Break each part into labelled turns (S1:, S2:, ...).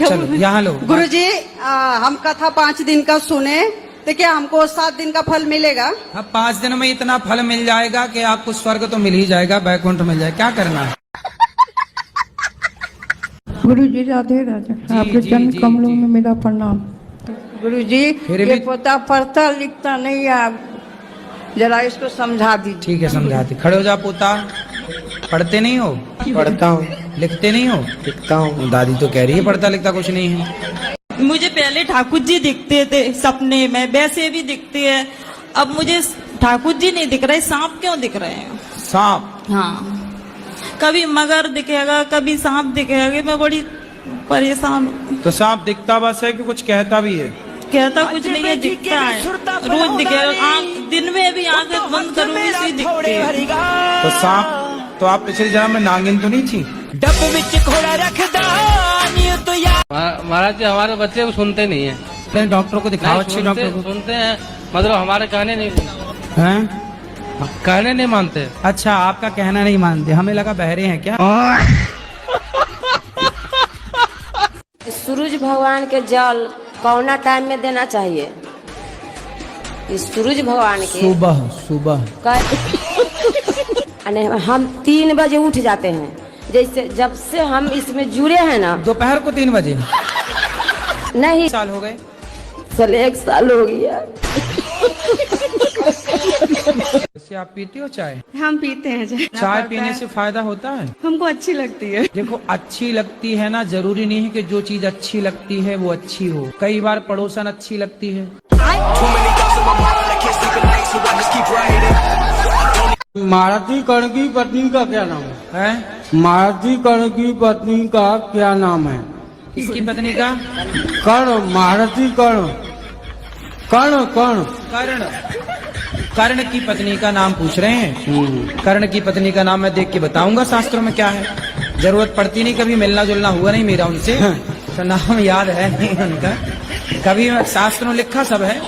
S1: चलो यहाँ लो।
S2: गुरुजी, हम कथा 5 दिन का सुने तो क्या हमको 7 दिन का फल मिलेगा?
S1: अब 5 दिन में इतना फल मिल जाएगा कि आपको स्वर्ग तो मिल ही जाएगा, बैकुंठ मिल जाएगा। क्या करना है?
S3: गुरुजी राधे राधे, आपके जन्म कमलों में मेरा प्रणाम। गुरुजी, ये पोता पढ़ता लिखता नहीं है, जरा इसको समझा दीजिए।
S1: ठीक है, समझाती। खड़े हो जा पोता। पढ़ते नहीं हो?
S4: पढ़ता हूँ।
S1: लिखते नहीं हो?
S4: लिखता हूँ।
S1: दादी तो कह रही है पढ़ता लिखता कुछ नहीं है।
S5: मुझे पहले ठाकुर जी दिखते थे सपने में, वैसे भी दिखते हैं। अब मुझे ठाकुर जी नहीं दिख रहे, सांप क्यों दिख रहे हैं?
S1: सांप?
S5: हाँ, कभी मगर दिखेगा, कभी सांप दिखेगा। मैं बड़ी परेशान हूँ।
S1: तो सांप दिखता बस है कि कुछ कहता भी है?
S5: कहता कुछ नहीं है, दिखता है, रोज दिखेगा। दिन में भी आंखें बंद करूंगी सी दिखती है।
S1: तो सांप तो आप पिछले जन्म में नागिन तो नहीं थी?
S4: महाराज जी, हमारे बच्चे सुनते नहीं है।
S1: डॉक्टर को दिखाओ, अच्छे डॉक्टर को।
S4: सुनते हैं, मतलब हमारे कहने नहीं
S1: हैं?
S4: कहने नहीं मानते।
S1: अच्छा, आपका कहना नहीं मानते। हमें लगा बहरे हैं क्या?
S6: सूरज भगवान के जल कौना टाइम में देना चाहिए? इस सूरज भगवान के
S1: सुबह सुबह
S6: हम 3 बजे उठ जाते हैं। जैसे जब से हम इसमें जुड़े हैं ना,
S1: दोपहर को 3 बजे।
S6: नहीं,
S1: साल हो गए?
S6: चल 1 साल हो गया।
S1: वैसे आप पीती हो चाय?
S2: हम पीते हैं
S1: चाय पीने से फायदा होता है?
S2: हमको अच्छी लगती है।
S1: देखो, अच्छी लगती है ना, जरूरी नहीं है कि जो चीज अच्छी लगती है वो अच्छी हो। कई बार पड़ोसन अच्छी लगती है।
S7: महारथी कर्ण की पत्नी का क्या नाम है? महारथी कर्ण की पत्नी का क्या नाम है?
S1: किसकी पत्नी का?
S7: कर्ण, महारथी कर्ण। कर्ण कर्ण
S1: कर्ण। कर्ण की पत्नी का नाम पूछ रहे हैं? कर्ण की पत्नी का नाम मैं देख के बताऊंगा शास्त्रों में क्या है। जरूरत पड़ती नहीं, कभी मिलना जुलना हुआ नहीं मेरा उनसे, तो नाम याद है नहीं उनका। कभी शास्त्रों में लिखा सब है,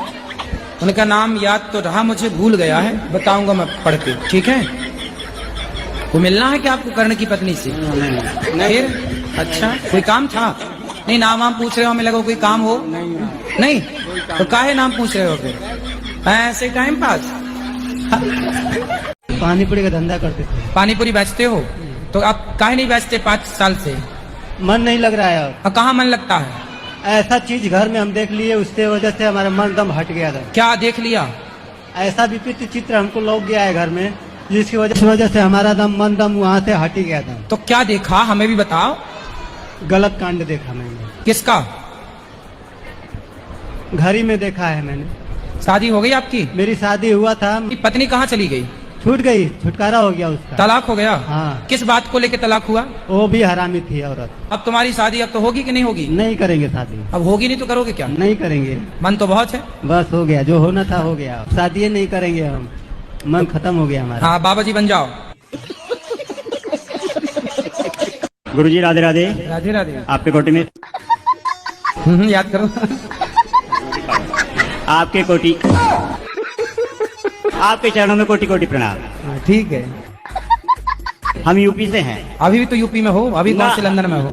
S1: उनका नाम याद तो रहा, मुझे भूल गया है। बताऊंगा मैं पढ़ के, ठीक है? वो मिलना है क्या आपको कर्ण की पत्नी से? फिर अच्छा, कोई काम था? नहीं, नाम वाम पूछ रहे हो, हमें लगा कोई काम हो। नहीं तो काहे नाम पूछ रहे हो फिर? ऐसे टाइम पास?
S4: पानीपुरी का धंधा करते थे।
S1: पानीपुरी बेचते हो? तो आप काहे नहीं बेचते 5 साल से?
S4: मन नहीं लग रहा है।
S1: और कहाँ मन लगता है?
S4: ऐसा चीज घर में हम देख लिए, उसके वजह से हमारा मन दम हट गया था।
S1: क्या देख लिया?
S4: ऐसा विपरीत चित्र हमको लग गया है घर में, जिसकी वजह से हमारा मन दम वहाँ से हट ही गया था।
S1: तो क्या देखा, हमें भी बताओ।
S4: गलत कांड देखा मैंने।
S1: किसका?
S4: घर ही में देखा है मैंने।
S1: शादी हो गई आपकी?
S4: मेरी शादी हुआ था।
S1: पत्नी कहाँ चली गई?
S4: छूट गई, छुटकारा हो गया उसका।
S1: तलाक हो गया?
S4: हाँ।
S1: किस बात को लेके तलाक हुआ?
S4: वो भी हरामी थी औरत।
S1: अब तुम्हारी शादी अब तो होगी कि नहीं होगी?
S4: नहीं करेंगे शादी।
S1: अब होगी नहीं तो करोगे क्या?
S4: नहीं करेंगे।
S1: मन तो बहुत है।
S4: बस हो गया, जो होना था हो गया। शादी नहीं करेंगे हम, मन खत्म हो गया हमारा।
S1: हाँ, बाबा जी बन जाओ।
S8: गुरुजी राधे राधे।
S1: राधे राधे।
S8: आपके कोटि में
S1: याद करो।
S8: आपके कोटि, आपके चरणों में कोटि कोटि प्रणाम।
S1: ठीक है।
S8: हम यूपी से हैं।
S1: अभी भी तो यूपी में हो? अभी कौन से लंदन में हो?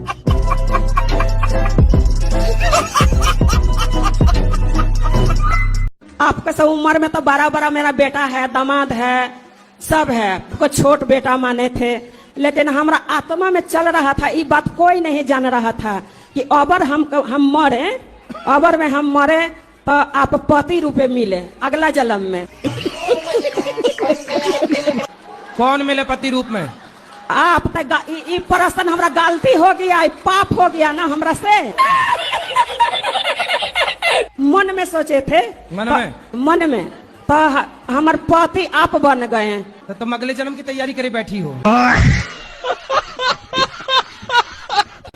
S9: आपका सब उम्र में तो बड़ा बड़ा मेरा बेटा है, दामाद है, सब है। कुछ छोट बेटा माने थे, लेकिन हमारा आत्मा में चल रहा था, ये बात कोई नहीं जान रहा था कि अबर हम मरे, अबर में हम मरे तो आप पति रूपे मिले अगला जन्म में।
S1: कौन मिले पति रूप में?
S9: आप तो प्रश्न हमरा गलती हो गया, पाप हो गया ना हमरा से। मन में सोचे थे, मन में तो हमारे पति आप बन गए हैं।
S1: तो तुम अगले जन्म की तैयारी करे बैठी हो।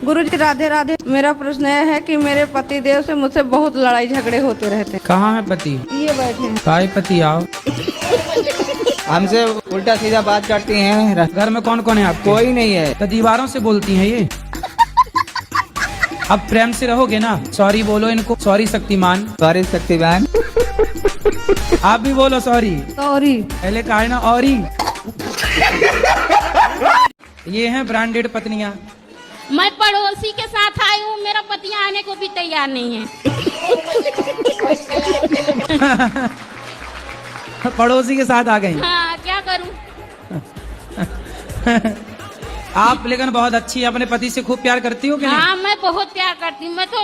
S3: गुरुजी राधे राधे, मेरा प्रश्न यह है कि मेरे पति देव से मुझसे बहुत लड़ाई झगड़े होते रहते हैं।
S1: कहाँ है पति?
S3: ये बैठे हैं।
S1: काय पति आओ।
S4: हमसे उल्टा सीधा बात करती हैं।
S1: घर में कौन कौन है आप?
S4: कोई नहीं है।
S1: तो दीवारों से बोलती हैं ये। अब प्रेम से रहोगे ना? सॉरी बोलो इनको। सॉरी शक्तिमान।
S4: सॉरी शक्तिमान।
S1: आप भी बोलो सॉरी।
S3: सॉरी।
S1: पहले कहा है ना औरी। ये हैं ब्रांडेड पत्नियां।
S10: मैं पड़ोसी के साथ आई हूँ, मेरा पति जाने को भी तैयार नहीं है।
S1: पड़ोसी के साथ आ गई।
S10: हाँ, क्या करूं?
S1: आप लेकिन बहुत अच्छी है, अपने पति से खूब प्यार करती हो कि नहीं?
S10: हाँ, मैं बहुत प्यार करती हूँ। मैं तो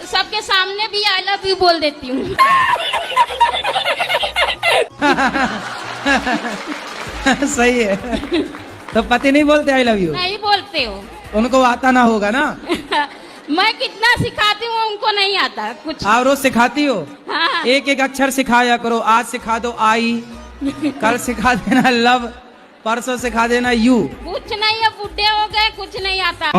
S10: सबके सामने भी आई लव यू बोल देती हूँ।
S1: सही है। तो पति नहीं बोलते आई लव यू?
S10: नहीं बोलते हो।
S1: उनको आता ना होगा ना?
S10: मैं कितना सिखाती हूँ उनको नहीं आता कुछ।
S1: आप रोज सिखाती हो?
S10: हाँ।
S1: एक एक अक्षर सिखाया करो। आज सिखा दो आई, कल सिखा देना लव, परसों सिखा देना यू।
S10: कुछ नहीं है, बुढ़े हो गए, कुछ नहीं आता।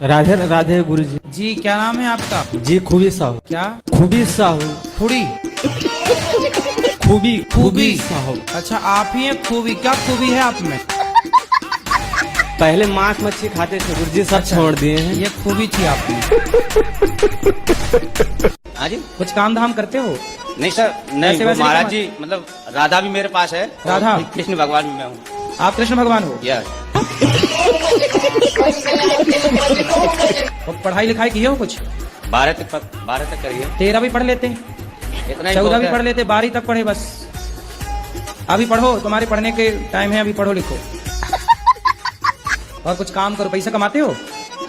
S7: राधे राधे गुरुजी।
S1: जी क्या नाम है आपका?
S7: जी खूबी साहू।
S1: क्या?
S7: खूबी साहू।
S1: थोड़ी
S7: खूबी
S1: खूबी
S7: साहू।
S1: अच्छा, आप ही हैं खूबी। क्या खूबी है आप में?
S7: पहले मांस मच्छी खाते थे गुरुजी, सब छोड़ दिए हैं।
S1: ये खूबी थी आप में।
S11: हाँ जी,
S1: कुछ काम धाम करते हो?
S11: नहीं सर, नहीं वो महाराज जी, मतलब राधा भी मेरे पास है।
S1: राधा?
S11: और कृष्ण भगवान भी मैं हूँ।
S1: आप कृष्ण भगवान हो?
S11: यस।
S1: और पढ़ाई लिखाई की हो कुछ?
S11: 12 तक करिए।
S1: 13 भी पढ़ लेते,
S11: इतना ही
S1: 14 भी
S11: बहुत
S1: पढ़
S11: है।
S1: लेते, 12 तक पढ़े बस। अभी पढ़ो, तुम्हारे पढ़ने के टाइम है, अभी पढ़ो लिखो और कुछ काम करो। पैसा कमाते हो?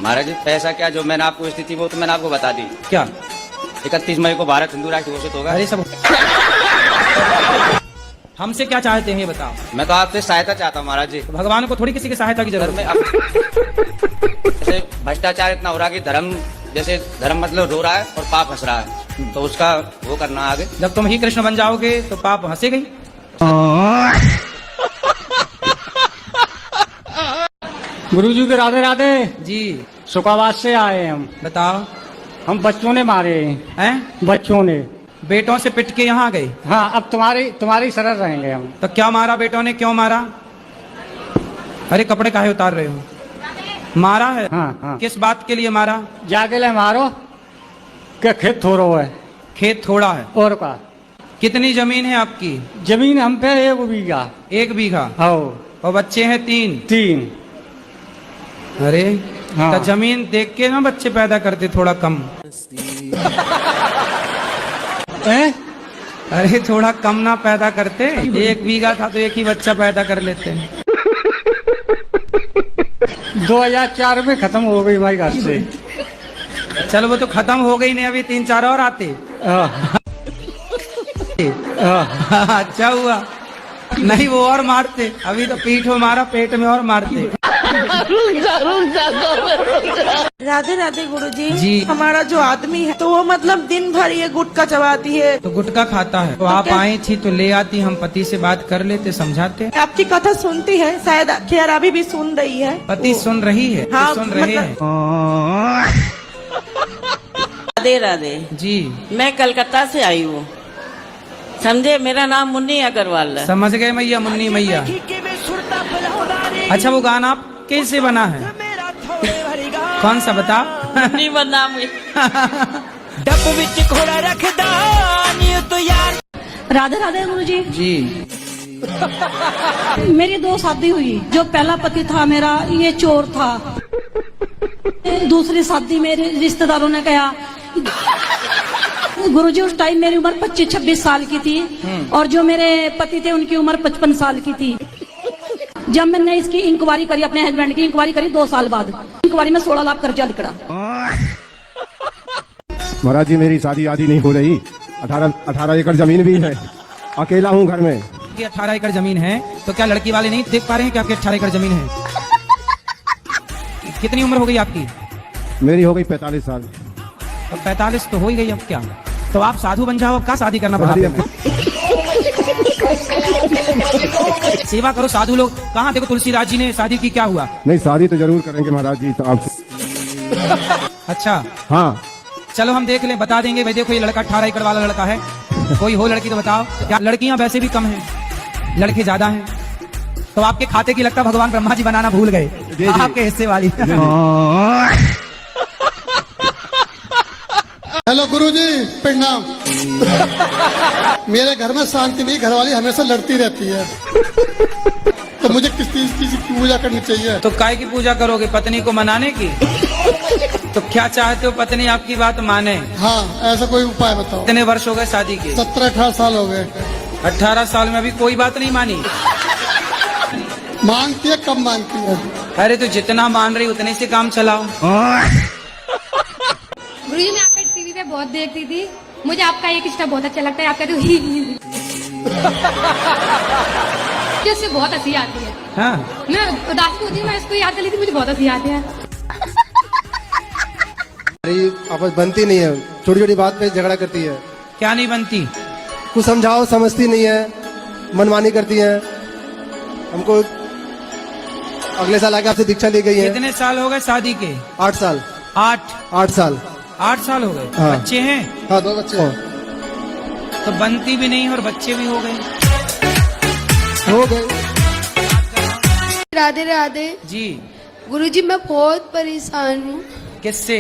S11: महाराज जी पैसा क्या, जो मैंने आपको स्थिति वो तो मैंने आपको बता दी।
S1: क्या?
S11: 31 मई को भारत हिंदू राष्ट्र घोषित होगा।
S1: अरे सब हमसे क्या चाहते हैं ये बताओ।
S11: मैं तो आपसे सहायता चाहता हूँ महाराज जी।
S1: तो भगवान को थोड़ी किसी की सहायता की
S11: सर
S1: जरूरत
S11: मैं
S1: है।
S11: जैसे भ्रष्टाचार इतना हो रहा है कि धर्म मतलब रो रहा है और पाप हंस रहा है, तो उसका वो करना आगे।
S1: जब तुम ही कृष्ण बन जाओगे तो पाप हंसे गई।
S7: गुरुजी के राधे राधे
S1: जी।
S7: सुखावास से आए हम।
S1: बताओ।
S7: हम बच्चों ने मारे
S1: हैं?
S7: बच्चों ने।
S1: बेटों से पिट के यहाँ गए?
S7: हाँ, अब तुम्हारी शरण रहेंगे हम।
S1: तो क्या मारा बेटों ने, क्यों मारा? अरे कपड़े काहे उतार रहे हो? मारा है?
S7: हाँ, हाँ।
S1: किस बात के लिए मारा?
S7: जाके ले मारो क्या खेत थोड़ो है।
S1: खेत थोड़ा है?
S7: और का
S1: कितनी जमीन है आपकी?
S7: जमीन हम पे 1 बीघा।
S1: 1 बीघा?
S7: हाँ।
S1: और बच्चे हैं 3? अरे
S7: हाँ।
S1: तो जमीन देख के ना बच्चे पैदा करते थोड़ा कम। अरे थोड़ा कम ना पैदा करते? 1 बीघा था तो 1 ही बच्चा पैदा कर लेते।
S7: 2004 में खत्म हो गई भाई घर से।
S1: चलो वो तो खत्म हो गई नहीं, अभी 3-4 और आते। अच्छा हुआ, नहीं वो और मारते। अभी तो पीठ में मारा, पेट में और मारते।
S12: राधे राधे गुरुजी।
S1: जी।
S12: हमारा जो आदमी है तो वो मतलब दिन भर ये गुटखा चबाती है।
S1: तो गुटखा खाता है? तो आप आई थी तो ले आती, हम पति से बात कर लेते, समझाते।
S12: आपकी कथा सुनती है, शायद खैर अभी भी सुन रही है।
S1: पति सुन रही है?
S12: हाँ,
S1: सुन रहे हैं।
S13: राधे राधे
S1: जी।
S13: मैं कलकत्ता से आई हूँ, समझे। मेरा नाम मुन्नी अग्रवाल है।
S1: समझ गए मैया, मुन्नी मैया। अच्छा वो गाना आप कैसे बना है? कौन सा बता?
S13: नहीं बना
S14: डब विच घोड़ा रखदा नी तो यार।
S15: राधे राधे गुरुजी।
S1: जी।
S15: मेरी 2 शादी हुई। जो पहला पति था मेरा ये चोर था। दूसरी शादी मेरे रिश्तेदारों ने कहा। गुरुजी उस टाइम मेरी उम्र 25-26 साल की थी और जो मेरे पति थे उनकी उम्र 55 साल की थी। जब मैंने इसकी इंक्वायरी करी, अपने हस्बैंड की इंक्वायरी करी 2 साल बाद, इंक्वायरी में 16 लाख कर्जा निकला।
S16: महाराज जी मेरी शादी आदि नहीं हो रही। 18 एकड़ जमीन भी है, अकेला हूँ घर में।
S1: 18 एकड़ जमीन है तो क्या लड़की वाले नहीं देख पा रहे हैं कि आपकी 18 एकड़ जमीन है? कितनी उम्र हो गई आपकी?
S16: मेरी हो गई 45 साल।
S1: तो 45 तो हो ही गई, अब क्या? तो आप साधु बन जाओ, अब क्या शादी करना पड़ा? सेवा करो साधु लोग। कहाँ देखो तुलसीदास जी ने शादी की, क्या हुआ?
S16: नहीं शादी तो जरूर करेंगे महाराज जी, तो आप।
S1: अच्छा
S16: हाँ
S1: चलो हम देख लें, बता देंगे। भाई देखो ये लड़का 18 एकड़ वाला लड़का है, कोई हो लड़की तो बताओ। क्या लड़कियां वैसे भी कम हैं, लड़के ज्यादा हैं? तो आपके खाते की लगता भगवान ब्रह्मा जी बनाना भूल गए आपके हिस्से वाली।
S17: हेलो गुरुजी, प्रणाम। मेरे घर में शांति नहीं, घरवाली हमेशा लड़ती रहती है। तो तो मुझे किस चीज की पूजा करनी चाहिए?
S1: तो काय की पूजा करोगे? पत्नी को मनाने की? तो क्या चाहते हो पत्नी आपकी बात माने?
S17: हाँ, ऐसा कोई उपाय बताओ।
S1: कितने वर्ष हो गए शादी के?
S17: 17-18 साल हो गए।
S1: 18 साल में अभी कोई बात नहीं मानी?
S17: मांगती है, कब मांगती है?
S1: अरे तो जितना मान रही उतने से काम चलाओ।
S10: गुरुजी मैं आपका टीवी पे बहुत देखती थी, मुझे आपका एक स्टेप बहुत अच्छा लगता है, आपका तो ही उससे बहुत हंसी आती है।
S1: हाँ।
S10: मैं उदासी होती हूँ, मैं इसको याद कर ली थी, मुझे बहुत हंसी आती है।
S16: आपस बनती नहीं है, छोटी छोटी बात पे झगड़ा करती है।
S1: क्या नहीं बनती?
S16: कुछ समझाओ समझती नहीं है, मनमानी करती है। हमको अगले साल आके आपसे दीक्षा ली गई है।
S1: कितने साल हो गए शादी के?
S16: 8 साल।
S1: 8
S16: साल।
S1: 8 साल हो गए।
S16: हाँ।
S1: बच्चे हैं?
S16: हाँ, 2 बच्चे हैं।
S1: तो बनती भी नहीं और बच्चे भी हो गए।
S10: राधे राधे
S1: जी।
S10: गुरुजी मैं बहुत परेशान हूँ,
S1: किससे?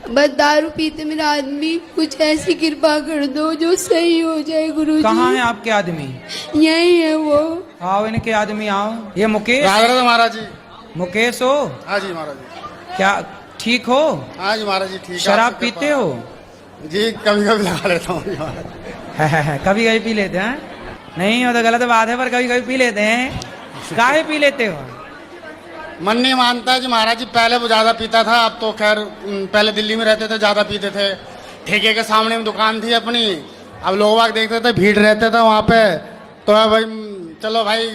S10: बस दारू पीते मेरा आदमी, कुछ ऐसी कृपा कर दो जो सही हो जाए गुरुजी।
S1: कहाँ है आपके आदमी?
S10: यही है वो।
S1: आओ इनके आदमी आओ। ये मुकेश?
S17: राधे महाराज जी।
S1: मुकेश हो?
S17: हाँ जी महाराज जी।
S1: क्या ठीक हो?
S17: हाँ जी महाराज जी, ठीक है।
S1: शराब पीते हो?
S17: जी कभी कभी लगा लेता हूँ।
S1: कभी कभी पी लेते हैं? नहीं वो तो गलत बात है, पर कभी कभी पी लेते हैं। काहे पी लेते हो?
S17: मन नहीं मानता जी महाराज जी। पहले वो ज्यादा पीता था, अब तो खैर पहले दिल्ली में रहते थे, ज्यादा पीते थे। ठेके के सामने में दुकान थी अपनी, अब लोग बाग देखते थे, भीड़ रहते थे वहाँ पे, तो भाई चलो भाई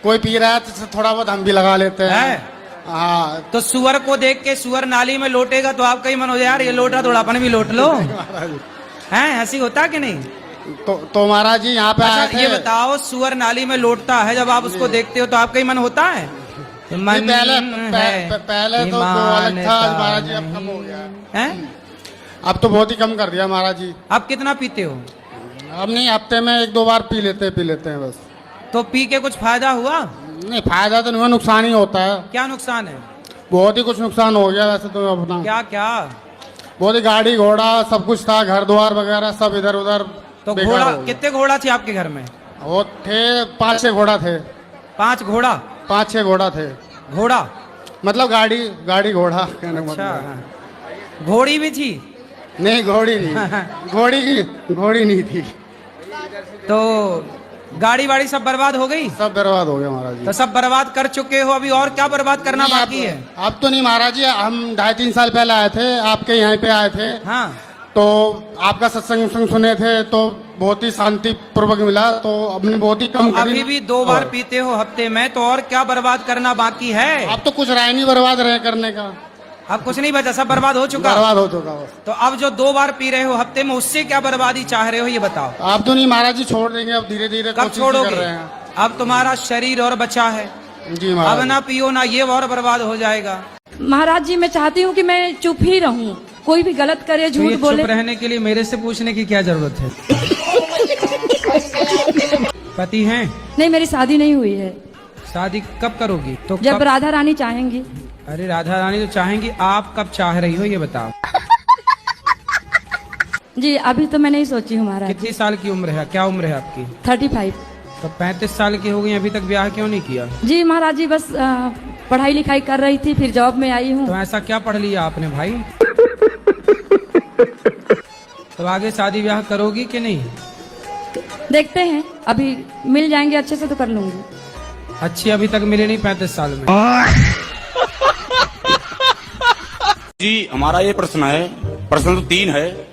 S17: कोई पी रहा है तो थोड़ा बहुत हम भी लगा लेते हैं। हाँ।
S1: तो सुअर को देख के सुअर नाली में लोटेगा तो आपका ही मन हो जाए यार ये लोट रहा, थोड़ा अपन भी लोट लो। हैं ऐसी होता कि नहीं?
S17: तो महाराज जी यहाँ पे आए थे।
S1: ये बताओ, सुअर नाली में लोटता है, जब आप उसको देखते हो तो आपका ही मन होता है?
S17: पहले तो अलग था महाराज जी, अब कम हो गया है। अब तो बहुत ही कम कर दिया महाराज जी।
S1: अब कितना पीते हो?
S17: अब नहीं, हफ्ते में 1-2 बार पी लेते हैं बस।
S1: तो पी के कुछ फायदा हुआ?
S17: नहीं, फायदा तो नहीं हुआ, नुकसान ही होता है।
S1: क्या नुकसान है?
S17: बहुत ही कुछ नुकसान हो गया वैसे तो अपना।
S1: क्या क्या?
S17: बहुत ही गाड़ी घोड़ा सब कुछ था, घर द्वार वगैरह सब इधर उधर।
S1: तो घोड़ा, कितने घोड़ा थे आपके घर में?
S17: वो थे 5-6 घोड़ा थे।
S1: 5 घोड़ा?
S17: 5-6 घोड़ा थे।
S1: घोड़ा
S17: मतलब गाड़ी घोड़ा कहने का
S1: अच्छा।
S17: मतलब।
S1: घोड़ी भी थी?
S17: नहीं, घोड़ी नहीं। घोड़ी नहीं थी।
S1: तो गाड़ी वाड़ी सब बर्बाद हो गई?
S17: सब बर्बाद हो गया महाराज जी।
S1: तो सब बर्बाद कर चुके हो, अभी और क्या बर्बाद करना बाकी है?
S17: अब तो नहीं महाराज जी, हम 2.5-3 साल पहले आए थे, आपके यहाँ पे आए थे।
S1: हाँ।
S17: तो आपका सत्संग सुने थे तो बहुत ही शांति पूर्वक मिला, तो हमने बहुत ही कम करी।
S1: अभी भी 2 बार पीते हो हफ्ते में, तो और क्या बर्बाद करना बाकी है?
S17: अब तो कुछ रह नहीं बर्बाद रहे करने का।
S1: अब कुछ नहीं बचा, सब बर्बाद हो चुका।
S17: बर्बाद हो चुका बस।
S1: तो अब जो 2 बार पी रहे हो हफ्ते में, उससे क्या बर्बादी चाह रहे हो ये बताओ?
S17: आप तो नहीं महाराज जी, छोड़ देंगे अब धीरे धीरे।
S1: कब छोड़ोगे? अब तुम्हारा शरीर और बचा है जी महाराज। अब ना पियो ना ये और बर्बाद हो जाएगा।
S15: महाराज जी मैं चाहती हूँ कि मैं चुप ही रहूं, कोई भी गलत करे, झूठ बोले।
S1: चुप रहने के लिए मेरे से पूछने की क्या जरूरत है? पति हैं?
S15: नहीं, मेरी शादी नहीं हुई है।
S1: शादी कब करोगी? तो
S15: जब राधा रानी चाहेंगी।
S1: अरे राधा रानी तो चाहेंगी, आप कब चाह रही हो ये बताओ?
S15: जी अभी तो मैं नहीं सोची हूँ महाराज।
S1: कितनी साल की उम्र है? क्या उम्र है आपकी?
S15: 35।
S1: तो 35 साल की हो गई, अभी तक ब्याह क्यों नहीं किया?
S15: जी महाराज जी बस पढ़ाई लिखाई कर रही थी, फिर जॉब में आई हूँ।
S1: तो ऐसा क्या पढ़ लिया आपने भाई? तो आगे शादी ब्याह करोगी कि नहीं?
S15: देखते हैं, अभी मिल जाएंगे अच्छे से तो कर लूंगी।
S1: अच्छी अभी तक मिले नहीं 35 साल में?
S11: जी हमारा ये प्रश्न है, प्रश्न तो 3 है।